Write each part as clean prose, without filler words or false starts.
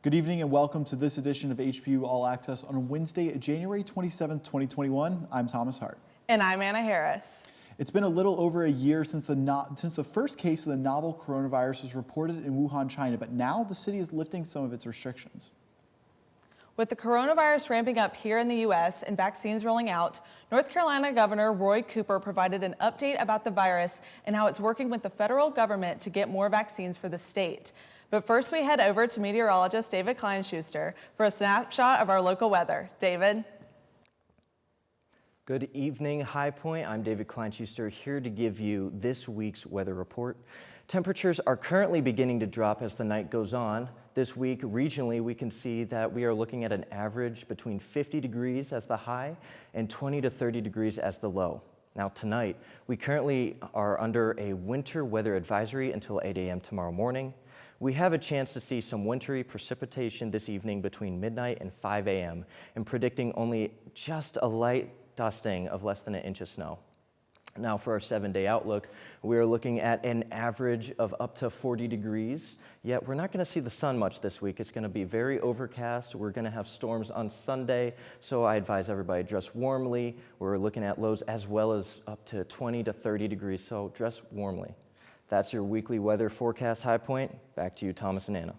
Good evening and welcome to this edition of HPU All Access on Wednesday, January 27, 2021. I'm Thomas Hart. And I'm Anna Harris. It's been a little over a year since the first case of the novel coronavirus was reported in Wuhan, China, but now the city is lifting some of its restrictions. With the coronavirus ramping up here in the U.S. and vaccines rolling out, North Carolina Governor Roy Cooper provided an update about the virus and how it's working with the federal government to get more vaccines for the state. But first, we head over to meteorologist David Kleinschuster for a snapshot of our local weather. David? Good evening, High Point. I'm David Kleinschuster here to give you this week's weather report. Temperatures are currently beginning to drop as the night goes on. This week, regionally, we can see that we are looking at an average between 50 degrees as the high and 20 to 30 degrees as the low. Now tonight, we currently are under a winter weather advisory until 8 a.m. tomorrow morning. We have a chance to see some wintry precipitation this evening between midnight and 5 a.m. and predicting only just a light dusting of less than an inch of snow. Now for our 7-day outlook, we are looking at an average of up to 40 degrees, yet we're not going to see the sun much this week. It's going to be very overcast. We're going to have storms on Sunday, so I advise everybody dress warmly. We're looking at lows as well as up to 20 to 30 degrees, so dress warmly. That's your weekly weather forecast, High Point. Back to you, Thomas and Anna.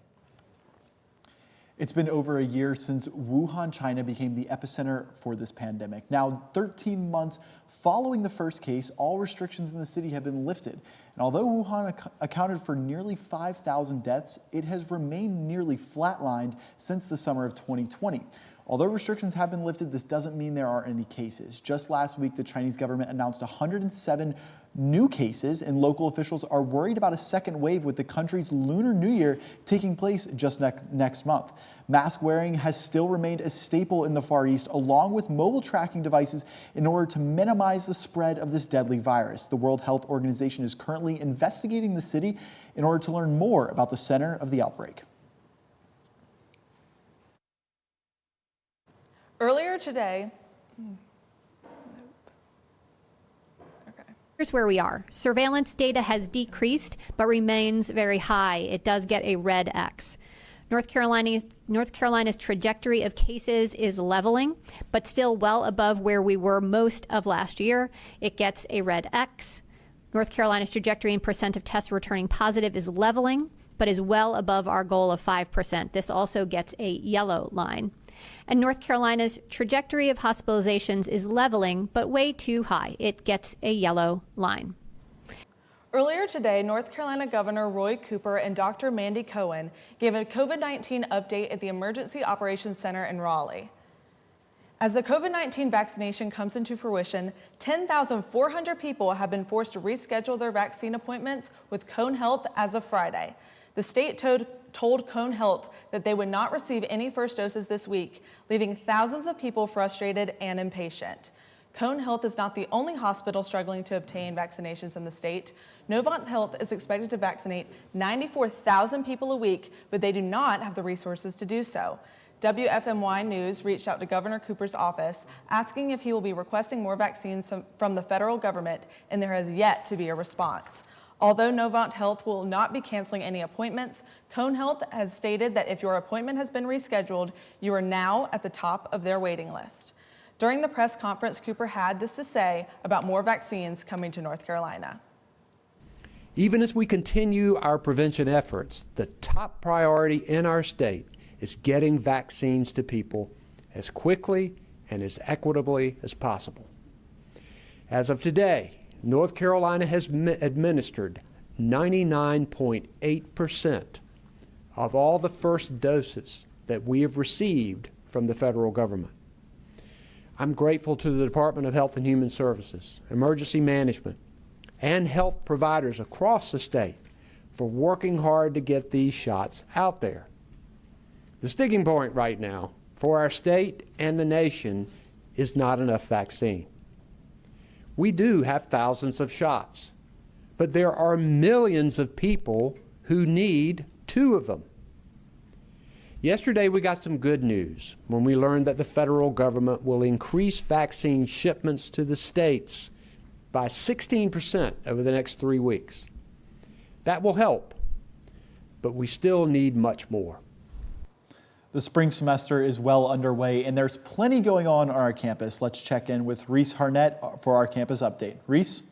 It's been over a year since Wuhan, China became the epicenter for this pandemic. Now, 13 months following the first case, all restrictions in the city have been lifted. And although Wuhan accounted for nearly 5,000 deaths, it has remained nearly flatlined since the summer of 2020. Although restrictions have been lifted, this doesn't mean there aren't any cases. Just last week, the Chinese government announced 107 new cases, and local officials are worried about a second wave with the country's Lunar New Year taking place just next month. Mask wearing has still remained a staple in the Far East, along with mobile tracking devices, in order to minimize the spread of this deadly virus. The World Health Organization is currently investigating the city in order to learn more about the center of the outbreak. Earlier today, Here's where we are. Surveillance data has decreased, but remains very high. It does get a red X. North Carolina's trajectory of cases is leveling, but still well above where we were most of last year. It gets a red X. North Carolina's trajectory in percent of tests returning positive is leveling, but is well above our goal of 5%. This also gets a yellow line. And North Carolina's trajectory of hospitalizations is leveling, but way too high. It gets a yellow line. Earlier today, North Carolina Governor Roy Cooper and Dr. Mandy Cohen gave a COVID-19 update at the Emergency Operations Center in Raleigh. As the COVID-19 vaccination comes into fruition, 10,400 people have been forced to reschedule their vaccine appointments with Cone Health as of Friday. The state told Cone Health that they would not receive any first doses this week, leaving thousands of people frustrated and impatient. Cone Health is not the only hospital struggling to obtain vaccinations in the state. Novant Health is expected to vaccinate 94,000 people a week, but they do not have the resources to do so. WFMY News reached out to Governor Cooper's office asking if he will be requesting more vaccines from the federal government, and there has yet to be a response. Although Novant Health will not be canceling any appointments, Cone Health has stated that if your appointment has been rescheduled, you are now at the top of their waiting list. During the press conference, Cooper had this to say about more vaccines coming to North Carolina. Even as we continue our prevention efforts, the top priority in our state is getting vaccines to people as quickly and as equitably as possible. As of today, North Carolina has administered 99.8% of all the first doses that we have received from the federal government. I'm grateful to the Department of Health and Human Services, Emergency Management, and health providers across the state for working hard to get these shots out there. The sticking point right now for our state and the nation is not enough vaccine. We do have thousands of shots, but there are millions of people who need 2 of them. Yesterday, we got some good news when we learned that the federal government will increase vaccine shipments to the states by 16% over the next 3 weeks. That will help, but we still need much more. The spring semester is well underway, and there's plenty going on our campus. Let's check in with Reese Harnett for our campus update. Reese?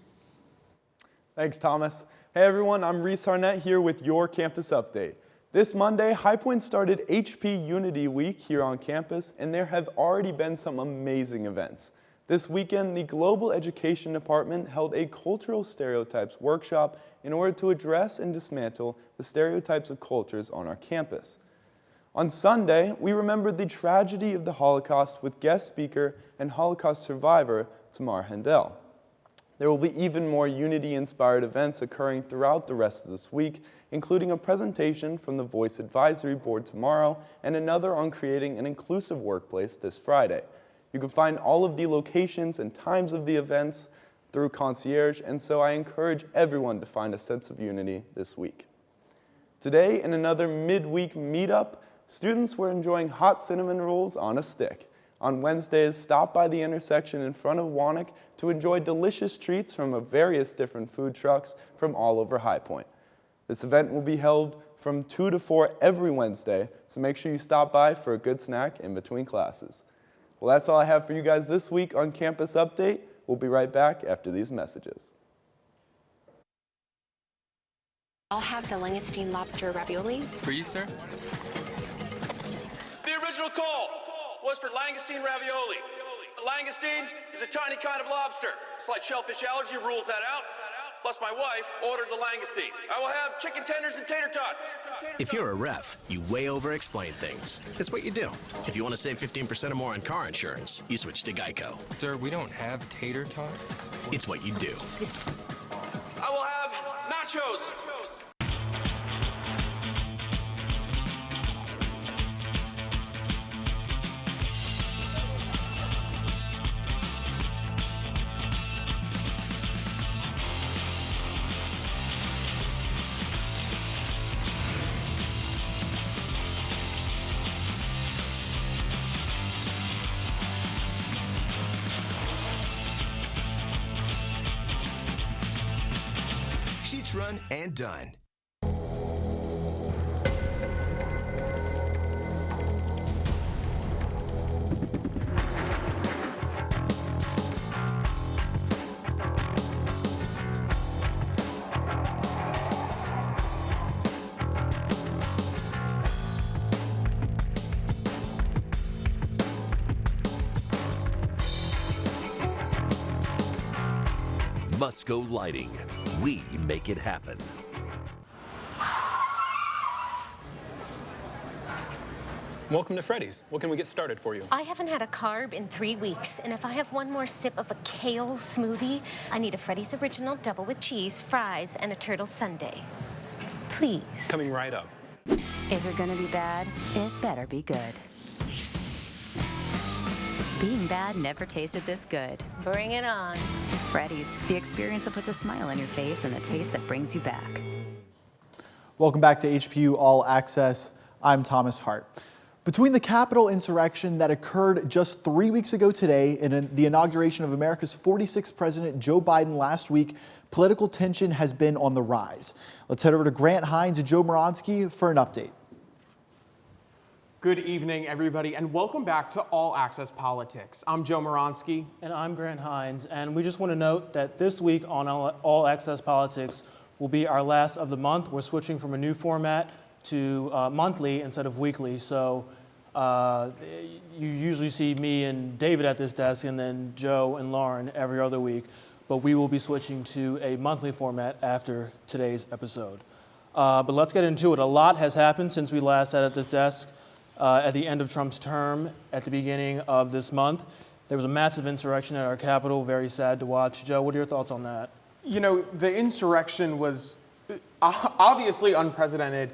Thanks, Thomas. Hey everyone, I'm Reese Harnett here with your campus update. This Monday, High Point started HP Unity Week here on campus, and there have already been some amazing events. This weekend, the Global Education Department held a cultural stereotypes workshop in order to address and dismantle the stereotypes of cultures on our campus. On Sunday, we remembered the tragedy of the Holocaust with guest speaker and Holocaust survivor Tamar Hendel. There will be even more Unity-inspired events occurring throughout the rest of this week, including a presentation from the Voice Advisory Board tomorrow and another on creating an inclusive workplace this Friday. You can find all of the locations and times of the events through Concierge, and so I encourage everyone to find a sense of unity this week. Today, in another midweek meetup, students were enjoying hot cinnamon rolls on a stick. On Wednesdays, stop by the intersection in front of Wannock to enjoy delicious treats from various different food trucks from all over High Point. This event will be held from 2 to 4 every Wednesday, so make sure you stop by for a good snack in between classes. Well, that's all I have for you guys this week on Campus Update. We'll be right back after these messages. I'll have the langoustine lobster ravioli. For you, sir? The original call was for langoustine ravioli. Langoustine is a tiny kind of lobster. Slight shellfish allergy rules that out. Plus, my wife ordered the langoustine. I will have chicken tenders and tater tots. If you're a ref, you way over-explain things. It's what you do. If you want to save 15% or more on car insurance, you switch to Geico. Sir, we don't have tater tots. It's what you do. I will have nachos. Sheets run and done. Musco Lighting. We make it happen. Welcome to Freddys. What can we get started for you? I haven't had a carb in 3 weeks, and if I have one more sip of a kale smoothie, I need a Freddys Original double with cheese, fries, and a turtle sundae. Please. Coming right up. If you're gonna be bad, it better be good. Being bad never tasted this good. Bring it on. Freddys, the experience that puts a smile on your face and the taste that brings you back. Welcome back to HPU All Access. I'm Thomas Hart. Between the Capitol insurrection that occurred just 3 weeks ago today and the inauguration of America's 46th President Joe Biden last week, political tension has been on the rise. Let's head over to Grant Hines and Joe Moronsky for an update. Good evening, everybody, and welcome back to All Access Politics. I'm Joe Moronsky. And I'm Grant Hines, and we just want to note that this week on All Access Politics will be our last of the month. We're switching from a new format to monthly instead of weekly, so you usually see me and David at this desk and then Joe and Lauren every other week, but we will be switching to a monthly format after today's episode. But let's get into it. A lot has happened since we last sat at this desk. At the end of Trump's term, at the beginning of this month, there was a massive insurrection at our Capitol. Very sad to watch. Joe, what are your thoughts on that? You know, the insurrection was obviously unprecedented.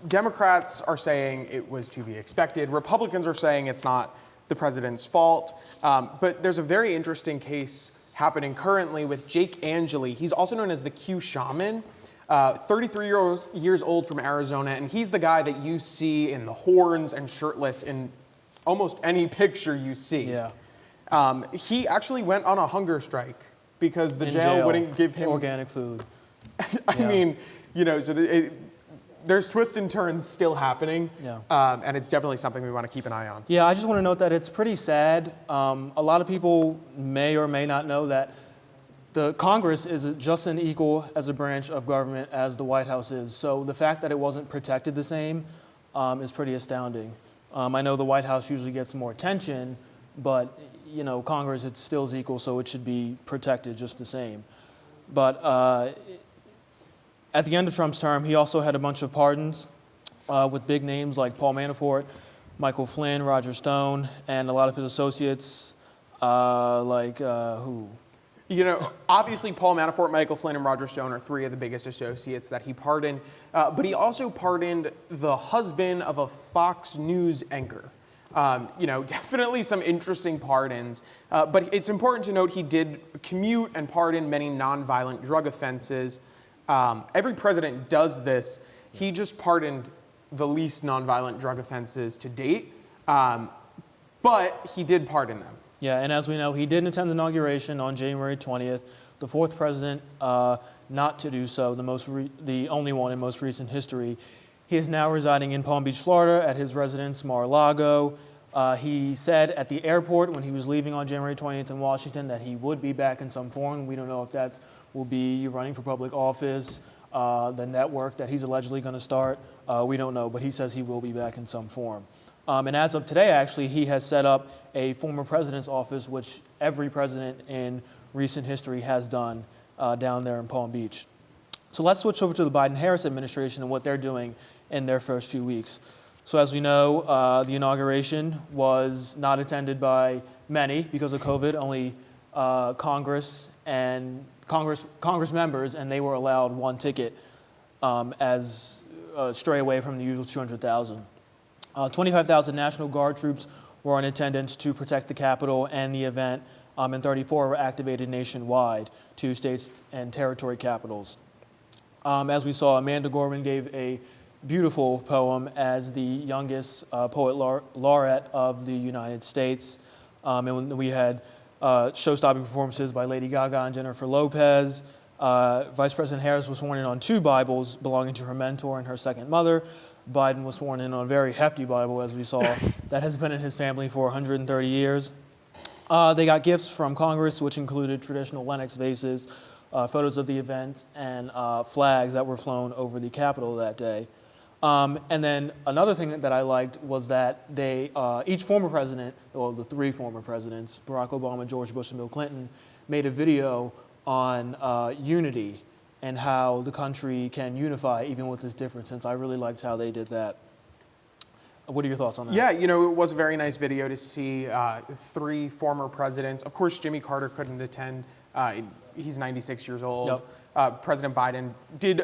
Democrats are saying it was to be expected. Republicans are saying it's not the president's fault. But there's a very interesting case happening currently with Jake Angeli. He's also known as the Q Shaman. 33 years old from Arizona, and he's the guy that you see in the horns and shirtless in almost any picture you see. Yeah. He actually went on a hunger strike because the jail wouldn't give him organic food. I mean, you know, so there's twists and turns still happening, and it's definitely something we want to keep an eye on. Yeah, I just want to note that it's pretty sad. A lot of people may or may not know that the Congress is just as equal as a branch of government as the White House is. So the fact that it wasn't protected the same is pretty astounding. I know the White House usually gets more attention, but you know, Congress, it still is equal, so it should be protected just the same. But at the end of Trump's term, he also had a bunch of pardons with big names like Paul Manafort, Michael Flynn, Roger Stone, and a lot of his associates, who? You know, obviously Paul Manafort, Michael Flynn, and Roger Stone are three of the biggest associates that he pardoned, but he also pardoned the husband of a Fox News anchor. You know, definitely some interesting pardons, but it's important to note he did commute and pardon many nonviolent drug offenses. Every president does this. He just pardoned the least nonviolent drug offenses to date, but he did pardon them. Yeah, and as we know, he didn't attend the inauguration on January 20th, the fourth president not to do so, the only one in most recent history. He is now residing in Palm Beach, Florida at his residence, Mar-a-Lago. He said at the airport when he was leaving on January 20th in Washington that he would be back in some form. We don't know if that will be running for public office, the network that he's allegedly going to start. We don't know, but he says he will be back in some form. And as of today, actually, he has set up a former president's office, which every president in recent history has done down there in Palm Beach. So let's switch over to the Biden-Harris administration and what they're doing in their first 2 weeks. So as we know, the inauguration was not attended by many because of COVID, only Congress members, and they were allowed one ticket as stray away from the usual 200,000. 25,000 National Guard troops were in attendance to protect the Capitol and the event, and 34 were activated nationwide to states and territory capitals. As we saw, Amanda Gorman gave a beautiful poem as the youngest poet laureate of the United States. And we had show-stopping performances by Lady Gaga and Jennifer Lopez. Vice President Harris was sworn in on 2 Bibles belonging to her mentor and her second mother. Biden was sworn in on a very hefty Bible, as we saw, that has been in his family for 130 years. They got gifts from Congress, which included traditional Lenox vases, photos of the event, and flags that were flown over the Capitol that day. And then another thing that I liked was that each former president, well, the 3 former presidents, Barack Obama, George Bush, and Bill Clinton, made a video on unity and how the country can unify even with this difference. I really liked how they did that. What are your thoughts on that? Yeah, you know, it was a very nice video to see 3 former presidents. Of course, Jimmy Carter couldn't attend. He's 96 years old. Yep. President Biden did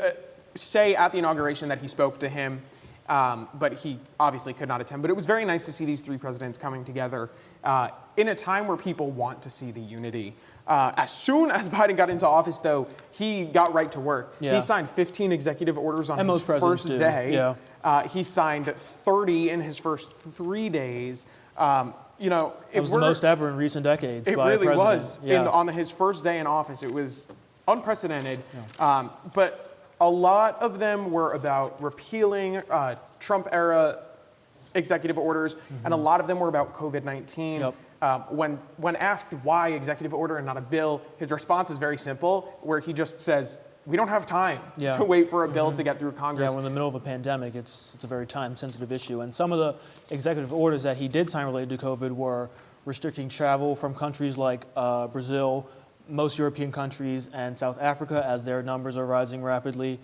say at the inauguration that he spoke to him, but he obviously could not attend. But it was very nice to see these 3 presidents coming together in a time where people want to see the unity. As soon as Biden got into office, though, he got right to work. Yeah. He signed 15 executive orders on his first day. Yeah. He signed 30 in his first 3 days. You know, it was the most ever in recent decades. It really was. Yeah. On his first day in office, it was unprecedented. Yeah. But a lot of them were about repealing Trump-era executive orders, and a lot of them were about COVID-19. Yep. When asked why executive order and not a bill, his response is very simple, where he just says, we don't have time to wait for a bill to get through Congress. Yeah, we're in the middle of a pandemic. It's a very time-sensitive issue. And some of the executive orders that he did sign related to COVID were restricting travel from countries like Brazil, most European countries, and South Africa, as their numbers are rising rapidly.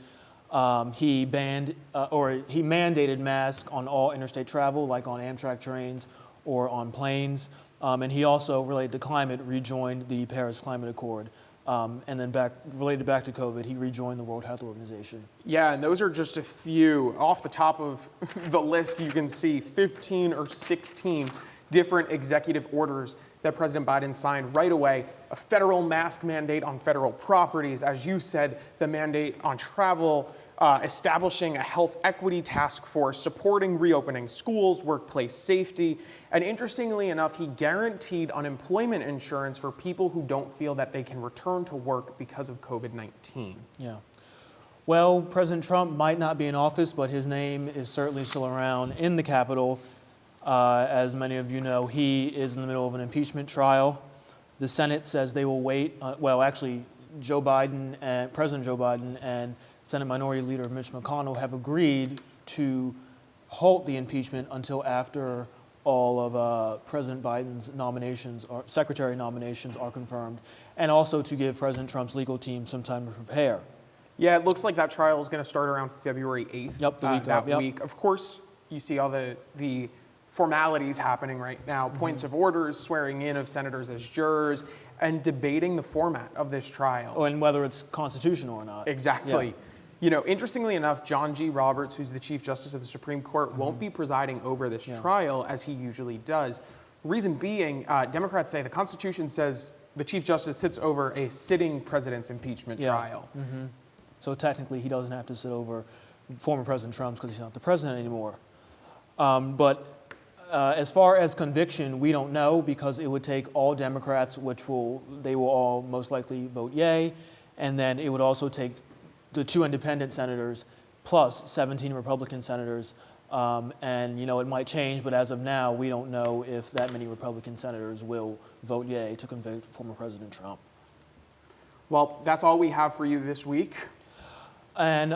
He mandated masks on all interstate travel, like on Amtrak trains or on planes. And he also, related to climate, rejoined the Paris Climate Accord. And then related back to COVID, he rejoined the World Health Organization. Yeah, and those are just a few. Off the top of the list, you can see 15 or 16 different executive orders that President Biden signed right away. A federal mask mandate on federal properties, as you said, the mandate on travel, establishing a health equity task force, supporting reopening schools, workplace safety, and interestingly enough, he guaranteed unemployment insurance for people who don't feel that they can return to work because of COVID-19. Yeah. Well, President Trump might not be in office, but his name is certainly still around in the Capitol. As many of you know, he is in the middle of an impeachment trial. The Senate says they will wait. President Joe Biden and Senate Minority Leader Mitch McConnell have agreed to halt the impeachment until after all of President Biden's nominations, or secretary nominations, are confirmed, and also to give President Trump's legal team some time to prepare. Yeah, it looks like that trial is going to start around February 8th. Yep, the week that of, yep. week. Of course, you see all the formalities happening right now, points of orders, swearing in of senators as jurors, and debating the format of this trial. Oh, and whether it's constitutional or not. Exactly. Yeah. You know, interestingly enough, John G. Roberts, who's the Chief Justice of the Supreme Court, won't be presiding over this trial as he usually does. Reason being, Democrats say the Constitution says the Chief Justice sits over a sitting president's impeachment trial. So technically, he doesn't have to sit over former President Trump's because he's not the president anymore. As far as conviction, we don't know because it would take all Democrats, they will all most likely vote yay, and then it would also take the 2 independent senators plus 17 Republican senators. And it might change, but as of now, we don't know if that many Republican senators will vote yay to convict former President Trump. Well, that's all we have for you this week. And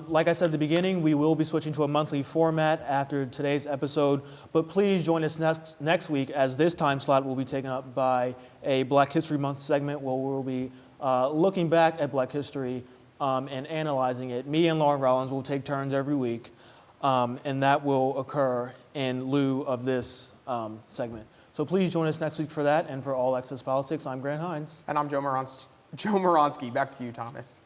like I said at the beginning, we will be switching to a monthly format after today's episode, but please join us next week, as this time slot will be taken up by a Black History Month segment where we'll be looking back at Black history and analyzing it. Me and Lauren Rollins will take turns every week, and that will occur in lieu of this segment. So please join us next week for that, and for All Access Politics, I'm Grant Hines. And I'm Joe Moronsky. Back to you, Thomas.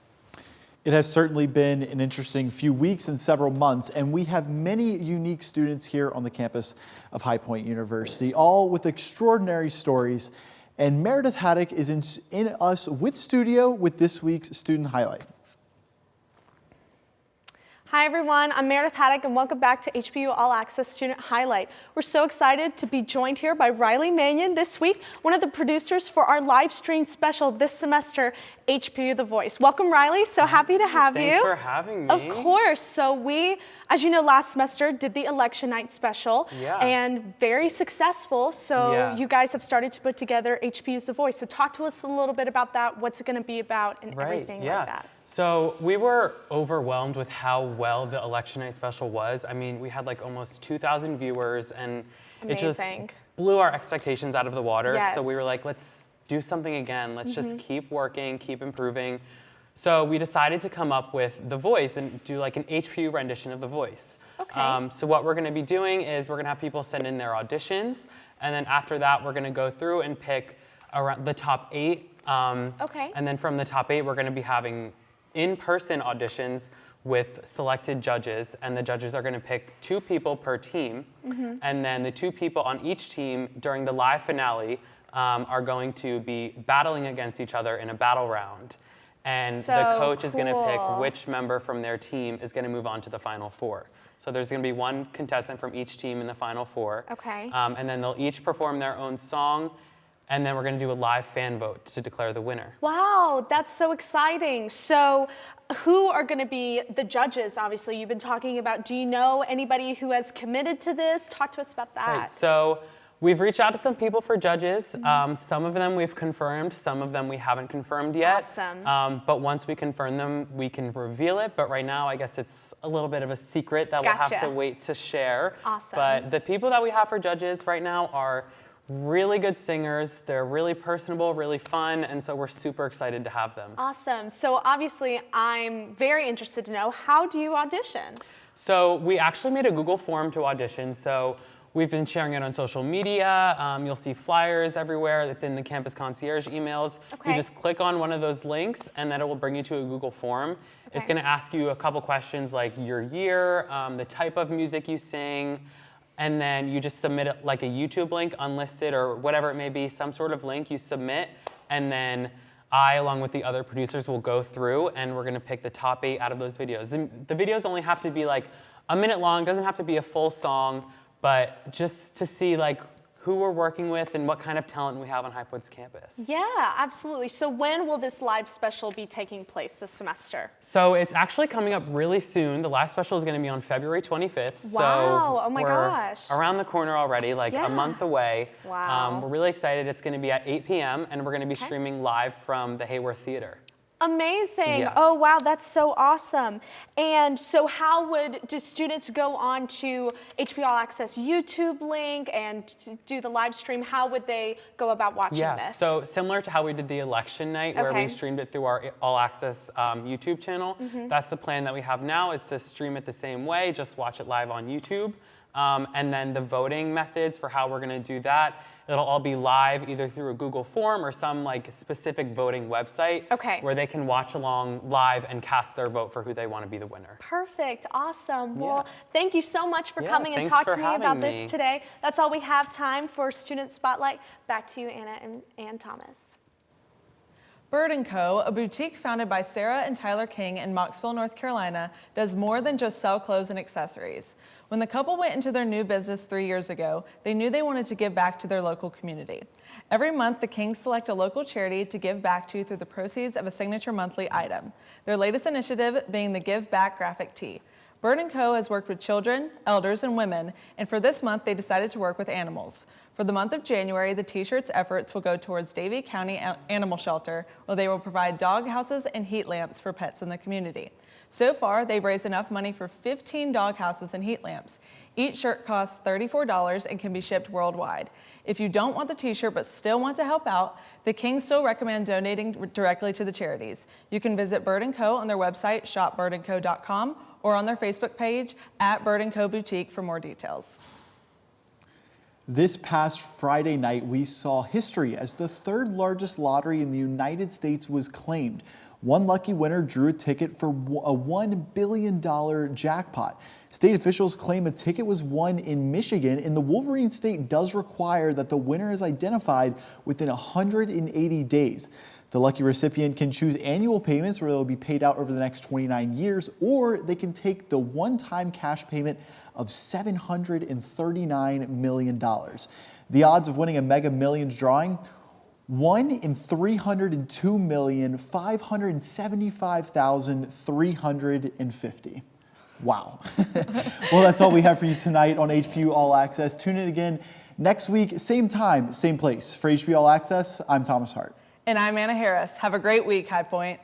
It has certainly been an interesting few weeks and several months, and we have many unique students here on the campus of High Point University, all with extraordinary stories. And Meredith Haddock is in us with studio with this week's student highlight. Hi everyone, I'm Meredith Haddock and welcome back to HPU All Access Student Highlight. We're so excited to be joined here by Riley Mannion this week, one of the producers for our live stream special this semester, HPU The Voice. Welcome Riley, so happy to have you. Thanks for having me. Of course, so we, as you know, last semester did the election night special and very successful, so you guys have started to put together HPU's The Voice. So talk to us a little bit about that, what's it going to be about and everything like that. So we were overwhelmed with how well the election night special was. I mean, we had like almost 2,000 viewers and it just blew our expectations out of the water. So we were like, let's do something again. Let's just keep working, keep improving. So we decided to come up with The Voice and do like an HPU rendition of The Voice. So what we're gonna be doing is we're gonna have people send in their auditions, and then after that, we're gonna go through and pick around the top 8. And then from the top 8, we're gonna be having in-person auditions with selected judges, and the judges are going to pick 2 people per team, and then the 2 people on each team during the live finale are going to be battling against each other in a battle round, and the coach is going to pick which member from their team is going to move on to the Final 4. So there's going to be 1 contestant from each team in the Final 4, and then they'll each perform their own song. And then we're going to do a live fan vote to declare the winner. Wow, that's so exciting. So who are going to be the judges, obviously, you've been talking about? Do you know anybody who has committed to this? Talk to us about that. Right, so we've reached out to some people for judges. Some of them we've confirmed, some of them we haven't confirmed yet. Awesome. But once we confirm them, we can reveal it. But right now, I guess it's a little bit of a secret that we'll have to wait to share. Awesome. But the people that we have for judges right now are really good singers. They're really personable, really fun, and so we're super excited to have them. Awesome. So obviously, I'm very interested to know, how do you audition? So we actually made a Google form to audition. So we've been sharing it on social media. You'll see flyers everywhere. It's in the campus concierge emails. You just click on one of those links, and then it will bring you to a Google form. It's going to ask you a couple questions like your year, the type of music you sing, and then you just submit it like a YouTube link, unlisted or whatever it may be, some sort of link you submit, and then I, along with the other producers, will go through and we're gonna pick the top 8 out of those videos. The videos only have to be like a minute long, doesn't have to be a full song, but just to see like who we're working with and what kind of talent we have on High Point's campus. Yeah, absolutely. So when will this live special be taking place this semester? So it's actually coming up really soon. The live special is going to be on February 25th. Wow, so oh my gosh. Around the corner already, like a month away. Wow. We're really excited. It's going to be at 8 p.m. and we're going to be streaming live from the Hayworth Theater. Amazing. Yeah. Oh, wow, that's so awesome. And so do students go on to HPU All Access YouTube link and do the live stream? How would they go about watching this? So similar to how we did the election night where we streamed it through our All Access YouTube channel, that's the plan that we have now, is to stream it the same way, just watch it live on YouTube. And then the voting methods for how we're going to do that, it'll all be live either through a Google form or some like specific voting website where they can watch along live and cast their vote for who they want to be the winner. Perfect. Awesome. Well, thank you so much for coming and talking to me about this today. That's all we have time for Student Spotlight. Back to you, Anna and Thomas. Bird & Co., a boutique founded by Sarah and Tyler King in Mocksville, North Carolina, does more than just sell clothes and accessories. When the couple went into their new business 3 years ago, they knew they wanted to give back to their local community. Every month, the Kings select a local charity to give back to through the proceeds of a signature monthly item. Their latest initiative being the Give Back graphic tee. Bird & Co. has worked with children, elders, and women, and for this month, they decided to work with animals. For the month of January, the t-shirt's efforts will go towards Davie County Animal Shelter, where they will provide dog houses and heat lamps for pets in the community. So far, they've raised enough money for 15 dog houses and heat lamps. Each shirt costs $34 and can be shipped worldwide. If you don't want the t-shirt but still want to help out, the Kings still recommend donating directly to the charities. You can visit Bird & Co. on their website, shopbirdandco.com, or on their Facebook page, @Bird & Co. Boutique for more details. This past Friday night, we saw history as the third largest lottery in the United States was claimed. One lucky winner drew a ticket for a $1 billion jackpot. State officials claim a ticket was won in Michigan, and the Wolverine state does require that the winner is identified within 180 days. The lucky recipient can choose annual payments where they'll be paid out over the next 29 years, or they can take the one-time cash payment of $739 million. The odds of winning a Mega Millions drawing, 1 in 302,575,350. Wow. Well, that's all we have for you tonight on HPU All Access. Tune in again next week, same time, same place. For HPU All Access, I'm Thomas Hart. And I'm Anna Harris. Have a great week, High Point.